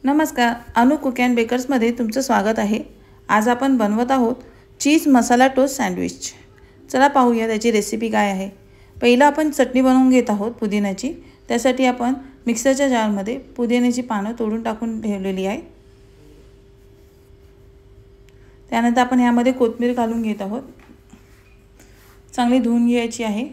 नमस्कार, अनु cook and बेकर्समध्ये तुमचं स्वागत आहे। आज आपण बनवत आहोत चीज मसाला टोस्ट सँडविच। चला पाहूया त्याची रेसिपी काय आहे। पहिला आपण चटणी बनवून घेत आहोत पुदिन्याची। त्यासाठी आपण मिक्सरच्या जारमध्ये पुदिन्याची पानं तोडून टाकून ठेवलेली आहे। त्यानंतर आपण यामध्ये कोथिंबीर घालून घेत आहोत। चांगली धुवून घ्यायची आहे।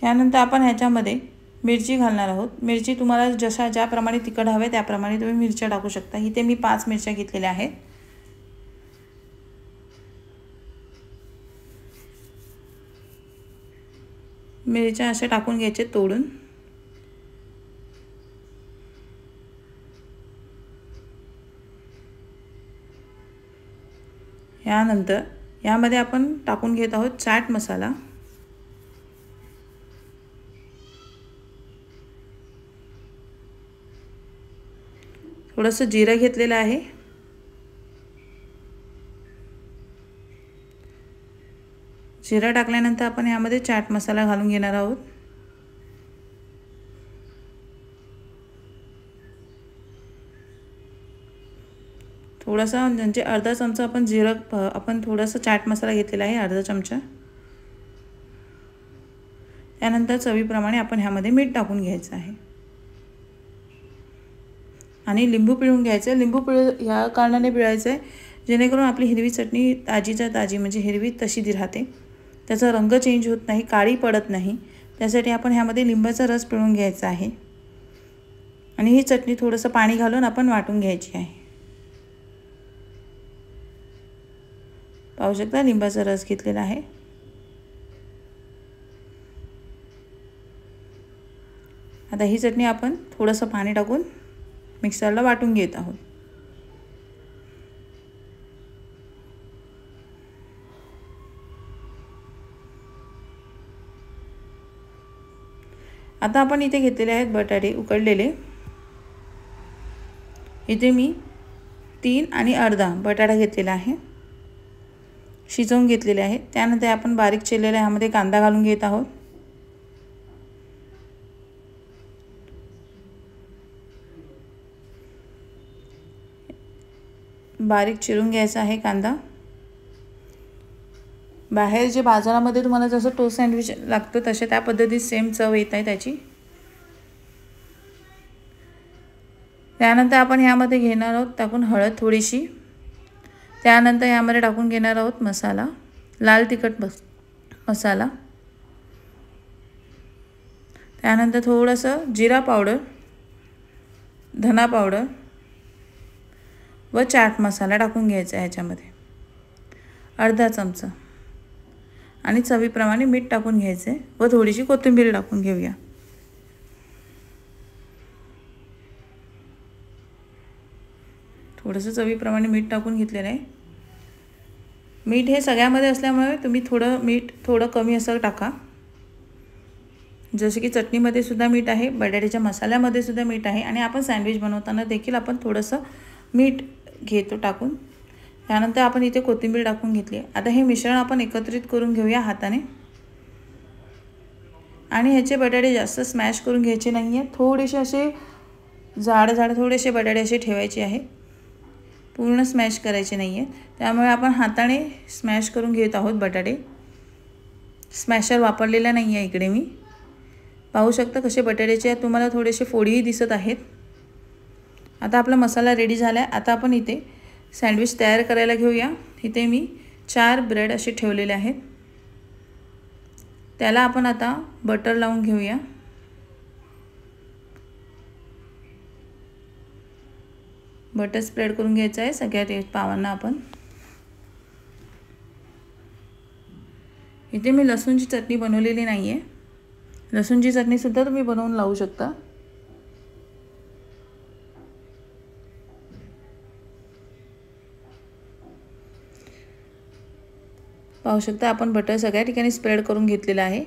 यानंतर आपण ह्याच्यामध्ये मिरची घालणार आहोत। मिरची तुम्हाला ज्याप्रमाणे तिखट हवे त्याप्रमाणे तुम्ही मिरच्या टाकू शकता। इथे मी 5 मिरच्या घेतलेल्या आहेत। मिरच्या अशा टाकून घ्यायचे तोडून। यानंतर यामध्ये आपण टाकून घेत आहोत चाट मसाला, थोडंसं जिरं घेतलेलं आहे, जिरं टाकल्यानंतर आपण यामध्ये चाट मसाला घालून घेणार आहोत। थोडासा म्हणजे अर्धा चमचा आपण थोडासा चाट मसाला घेतलेला आहे, अर्धा चमचा। त्यानंतर चवीप्रमाणे आपण ह्यामध्ये मीठ टाकून घ्यायचं आहे आणि लिंबू पिळून घ्यायचं। लिंबू ह्या कारणाने पिळायचं आहे जेणेकरून आपली हिरवी चटणी ताजीच्या ताजी म्हणजे हिरवी तशी राहते, त्याचा रंग चेंज होत नाही, काळी पडत नाही। त्यासाठी आपण ह्यामध्ये लिंबाचा रस पिळून घ्यायचा आहे आणि ही चटणी थोडंसं पाणी घालून आपण वाटून घ्यायची आहे। पाहू शकता लिंबाचा रस घेतलेला आहे। आता ही चटणी आपण थोडंसं पाणी टाकून मिक्सरला वाटून घेत आहोत। आता आपण इथे घेतलेले आहेत बटाटे उकडलेले। इथे मी 3 आणि अर्धा बटाटा घेतलेला आहे, शिजवून घेतलेले आहे। त्यानंतर आपण बारीक चिरलेला यामध्ये कांदा घालून घेत आहोत। बारीक चिरून घ्यायचा आहे कांदा। बाहेर जे बाजारामध्ये तुम्हाला जसं टोस्ट सँडविच लागतं तसे त्या पद्धतीत सेम चव येत आहे त्याची। त्यानंतर आपण यामध्ये घेणार आहोत टाकून हळद थोडीशी। त्यानंतर यामध्ये टाकून घेणार आहोत मसाला, लाल तिखट मसाला। त्यानंतर थोडंसं जिरा पावडर, धना पावडर व चाट मसाला टाकून घ्यायचा ह्याच्यामध्ये, अर्धा चमचा, आणि चवीप्रमाणे मीठ टाकून घ्यायचे व थोडीशी कोथिंबीर टाकून घेऊया। थोडंसं चवीप्रमाणे मीठ टाकून घेतलेलं आहे। मीठ हे सगळ्यामध्ये असल्यामुळे तुम्ही मीठ थोडं कमी असं टाका। जसे की चटणीमध्ये सुद्धा मीठ आहे, बटाट्याच्या मसाल्यामध्ये सुद्धा मीठ आहे आणि आपण सँडविच बनवताना देखील आपण थोडंसं मीठ घेतो टाकून। त्यानंतर आपण इथे कोथिंबीर टाकून घेतली। आता हे मिश्रण आपण एकत्रित करून घेऊया हाताने आणि ह्याचे बटाटे जास्त स्मॅश करून घ्यायचे नाही आहे, थोडेसे असे जाड थोडेसे बटाटे असे ठेवायचे आहे, पूर्ण स्मॅश करायचे नाही आहे। त्यामुळे आपण हाताने स्मॅश करून घेत आहोत बटाटे। स्मॅशर वापरलेला नाही आहे इकडे मी। पाहू शकता कसे बटाट्याचे तुम्हाला थोडेसे फोडीही दिसत आहेत। आता आपला मसाला रेडी झाला आहे। आता आपण इथे सँडविच तयार करायला घेऊया। इथे मी 4 ब्रेड असे ठेवलेले आहेत। त्याला आपण आता बटर लावून घेऊया। बटर स्प्रेड करून घ्यायचं आहे सगळ्या पावांना आपण। इथे मी लसूणची चटणी बनवलेली नाही आहे, लसूणची चटणी सुद्धा तुम्ही बनवून लावू शकता। पाहू शकता आपण बटर सगळ्या ठिकाणी स्प्रेड करून घेतलेला आहे।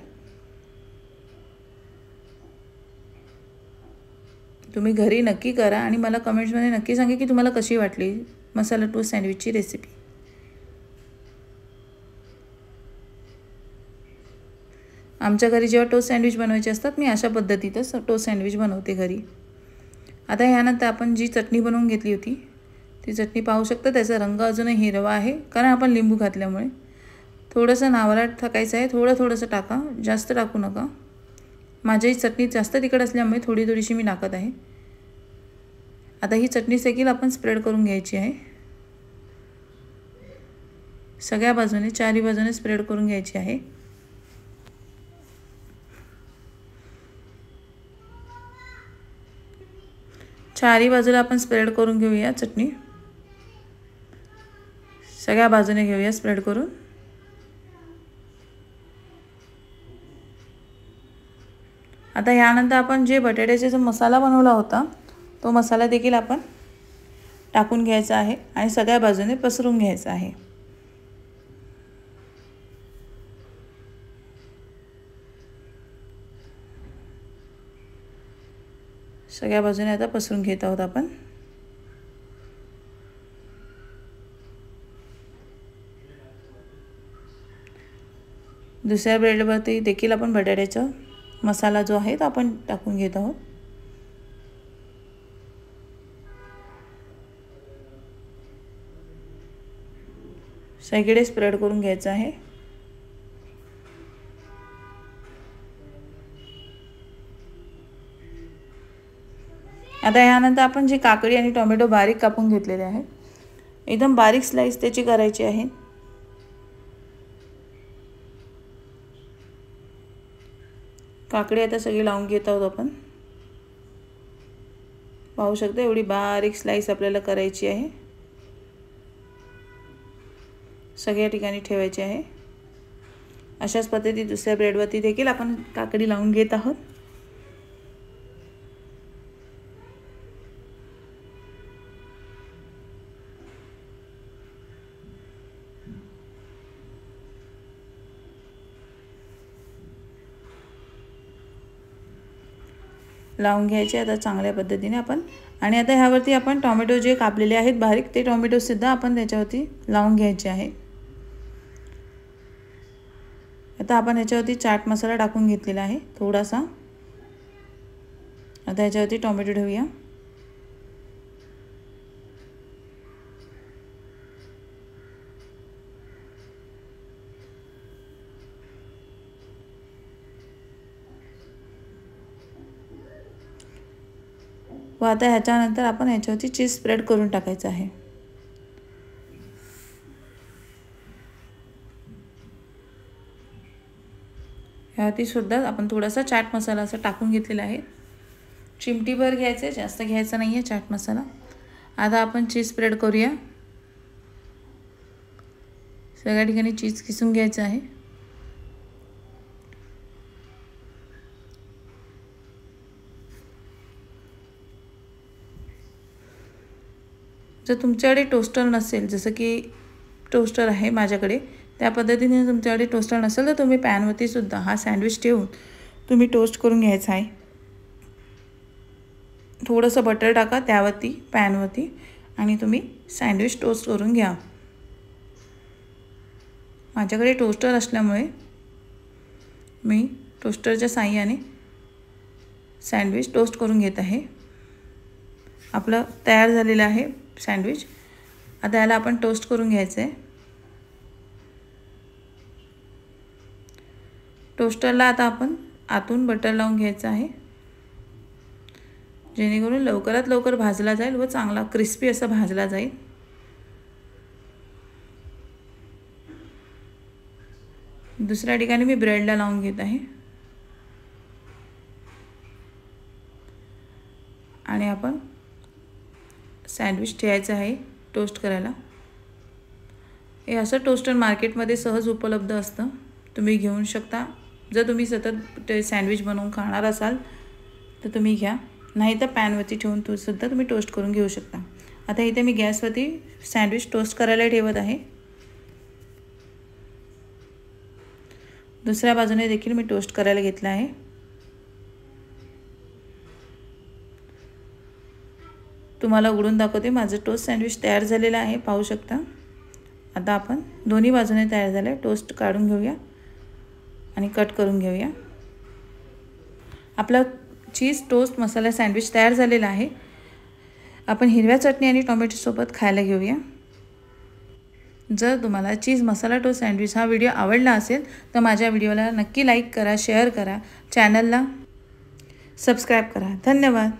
तुम्ही घरी नक्की करा आणि मला कमेंट्समध्ये नक्की सांगा की तुम्हाला कशी वाटली मसाला टोस्ट सँडविचची रेसिपी। आमच्या घरी जेव्हा टोस्ट सँडविच बनवायचे असतात मी अशा पद्धतीतच टोस्ट सँडविच बनवते घरी। आता यानंतर आपण जी चटणी बनवून घेतली होती ती चटणी पाहू शकता, त्याचा रंग अजूनही हिरवा आहे कारण आपण लिंबू घातल्यामुळे। थोडंसं नावराट टाकायचं आहे, थोडंसं टाका, जास्त टाकू नका। माझी चटणी जास्त तिखट असल्यामुळे थोडीशी मी टाकत आहे। आता ही चटणी देखील आपण स्प्रेड करून घ्यायची आहे, सगळ्या बाजूने, चारी बाजूने स्प्रेड करून घ्यायची आहे। चारी बाजूला आपण स्प्रेड करून घेऊया चटणी, सगळ्या बाजूने घेऊया स्प्रेड करून। आता यानंतर आपण जे बटाट्याचा जो मसाला बनवला होता तो मसाला देखील आपण टाकून घ्यायचा आहे आणि सगळ्या बाजूने पसरून घ्यायचा आहे। सगळ्या बाजूने आता पसरून घेत आहोत आपण। दुसऱ्या ब्रेडवरती देखील आपण बटाट्याचा मसाला जो आहे तो आपण टाकून घेत आहोत। सगळीकडे स्प्रेड करून घ्यायचं आहे। आता यानंतर आपण जी काकडी आणि टोमॅटो बारीक कापून घेतलेले आहेत, एकदम बारीक स्लाइस त्याची करायची आहे। काकडी आता सगळी लावून घेत आहोत आपण, पाहू शकता एवढी बारीक स्लाइस आपल्याला करायची आहे, सगळ्या ठिकाणी ठेवायची आहे। अशाच पद्धतीने दुसऱ्या ब्रेडवरती देखील आपण काकडी लावून घेत आहोत। लावून घ्यायचे आता चांगल्या पद्धतीने आपण। आणि आता ह्यावरती आपण टोमॅटो जे कापलेले आहेत बारीक ते टोमॅटो सुद्धा आपण त्याच्यावरती लावून घ्यायचे आहे। आता आपण ह्याच्यावरती चाट मसाला टाकून घेतलेला आहे थोडासा। आता ह्याच्यावरती टोमॅटो ठेवूया। व आता ह्याच्यानंतर आपण ह्याच्यावरती चीज स्प्रेड करून टाकायचं आहे। ह्यावरती सुद्धा आपण थोडासा चाट मसाला असा टाकून घेतलेला आहे, चिमटीभर घ्यायचे, जास्त घ्यायचा नाही आहे चाट मसाला। आता आपण चीज स्प्रेड करूया, सगळ्या ठिकाणी चीज किसून घ्यायचं आहे। जर तुमच्याकडे टोस्टर नसेल, जसं की टोस्टर आहे माझ्याकडे, त्या पद्धतीने तुमच्याकडे टोस्टर नसेल तर तुम्ही पॅनवरती सुद्धा हा सँडविच ठेवून तुम्ही टोस्ट करून घ्यायचा आहे। थोडंसं बटर टाका त्यावरती पॅनवरती आणि तुम्ही सँडविच टोस्ट करून घ्या। माझ्याकडे टोस्टर असल्यामुळे मी टोस्टरच्या साहाय्याने सँडविच टोस्ट करून घेत आहे। आपलं तयार झालेलं आहे सँडविच। आता याला आपण टोस्ट करून घ्यायचं आहे। टोस्टरला आता आपण आतून बटर लावून घ्यायचं आहे, जेणेकरून लवकरात लवकर भाजला जाईल व चांगला क्रिस्पी असा भाजला जाईल। दुसऱ्या ठिकाणी मी ब्रेडला लावून घेत आहे आणि आपण सँडविच ठेवायचं आहे टोस्ट करायला। हे असं टोस्टर मार्केटमध्ये सहज उपलब्ध असतं, तुम्ही घेऊ शकता। जर तुम्ही सतत सँडविच बनवून खाणार असाल तर तुम्ही घ्या, नाही तर पॅनवरती ठेवून सुद्धा तुम्ही टोस्ट करून घेऊ शकता। आता इथे मी गॅसवरती सँडविच टोस्ट करायला ठेवत आहे। दुसऱ्या बाजूने देखील मी टोस्ट करायला घेतला आहे। तुम्हाला उघडून दाखवते, माझं टोस्ट सँडविच तयार झालेलं आहे, पाहू शकता। आता आपण दोन्ही बाजूने तयार झाले, टोस्ट काढून घेऊया आणि कट करून घेऊया। आपला चीज टोस्ट मसाला सँडविच तयार झालेला आहे। आपण हिरव्या चटणी आणि टोमॅटोसोबत खायला घेऊया। जर तुम्हाला चीज मसाला टोस्ट सँडविच हा व्हिडिओ आवडला असेल तर माझ्या व्हिडिओला नक्की लाईक करा, शेअर करा, चॅनलला सबस्क्राईब करा। धन्यवाद।